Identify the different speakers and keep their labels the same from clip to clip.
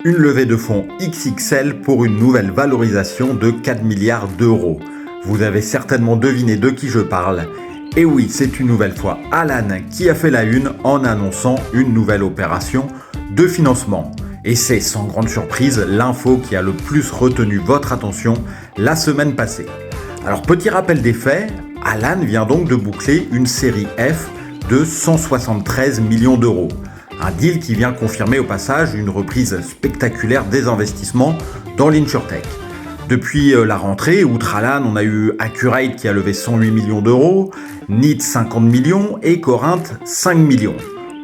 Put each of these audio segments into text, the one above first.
Speaker 1: Une levée de fonds XXL pour une nouvelle valorisation de 4 milliards d'euros. Vous avez certainement deviné de qui je parle. Et oui, c'est une nouvelle fois Alan qui a fait la une en annonçant une nouvelle opération de financement. Et c'est sans grande surprise l'info qui a le plus retenu votre attention la semaine passée. Alors petit rappel des faits, Alan vient donc de boucler une série F de 173 millions d'euros. Un deal qui vient confirmer au passage une reprise spectaculaire des investissements dans l'InsurTech. Depuis la rentrée, outre Alan, on a eu Accurate qui a levé 108 millions d'euros, NIT 50 millions et Corinth 5 millions.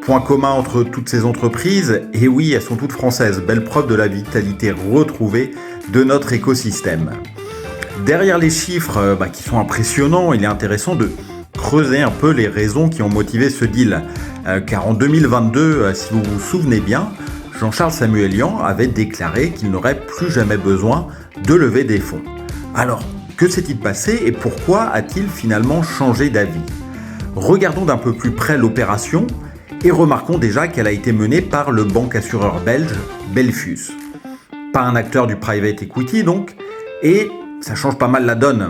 Speaker 1: Point commun entre toutes ces entreprises, et oui, elles sont toutes françaises, belle preuve de la vitalité retrouvée de notre écosystème. Derrière les chiffres qui sont impressionnants, il est intéressant de creuser un peu les raisons qui ont motivé ce deal. Car en 2022, si vous vous souvenez bien, Jean-Charles Samuelian avait déclaré qu'il n'aurait plus jamais besoin de lever des fonds. Alors, que s'est-il passé et pourquoi a-t-il finalement changé d'avis ? Regardons d'un peu plus près l'opération et remarquons déjà qu'elle a été menée par le banque-assureur belge Belfius. Pas un acteur du private equity donc, et ça change pas mal la donne.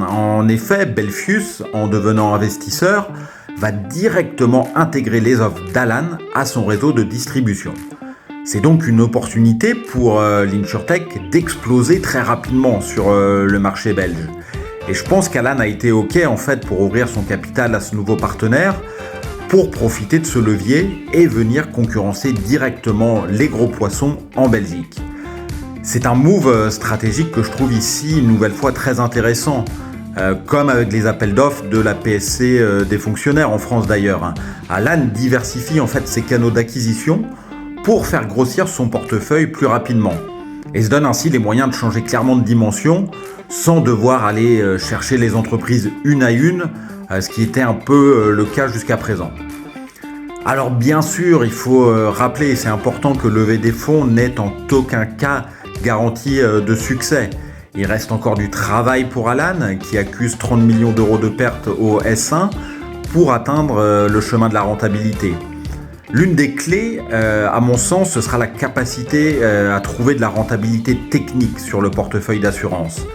Speaker 1: En effet, Belfius, en devenant investisseur, va directement intégrer les offres d'Alan à son réseau de distribution. C'est donc une opportunité pour l'InsurTech d'exploser très rapidement sur le marché belge. Et je pense qu'Alan a été OK en fait pour ouvrir son capital à ce nouveau partenaire, pour profiter de ce levier et venir concurrencer directement les gros poissons en Belgique. C'est un move stratégique que je trouve ici une nouvelle fois très intéressant. Comme avec les appels d'offres de la PSC des fonctionnaires en France d'ailleurs. Alan diversifie en fait ses canaux d'acquisition pour faire grossir son portefeuille plus rapidement et se donne ainsi les moyens de changer clairement de dimension sans devoir aller chercher les entreprises une à une, ce qui était un peu le cas jusqu'à présent. Alors bien sûr, il faut rappeler, et c'est important, que lever des fonds n'est en aucun cas garantie de succès. Il reste encore du travail pour Alan, qui accuse 30 millions d'euros de pertes au S1 pour atteindre le chemin de la rentabilité. L'une des clés, à mon sens, ce sera la capacité à trouver de la rentabilité technique sur le portefeuille d'assurance.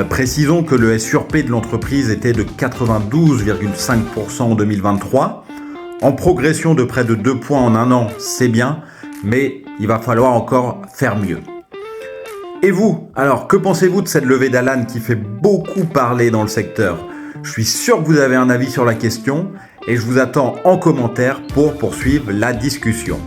Speaker 1: Précisons que le S sur P de l'entreprise était de 92,5% en 2023. En progression de près de 2 points en un an, c'est bien, mais il va falloir encore faire mieux. Et vous, alors que pensez-vous de cette levée d'Alan qui fait beaucoup parler dans le secteur ? Je suis sûr que vous avez un avis sur la question et je vous attends en commentaire pour poursuivre la discussion.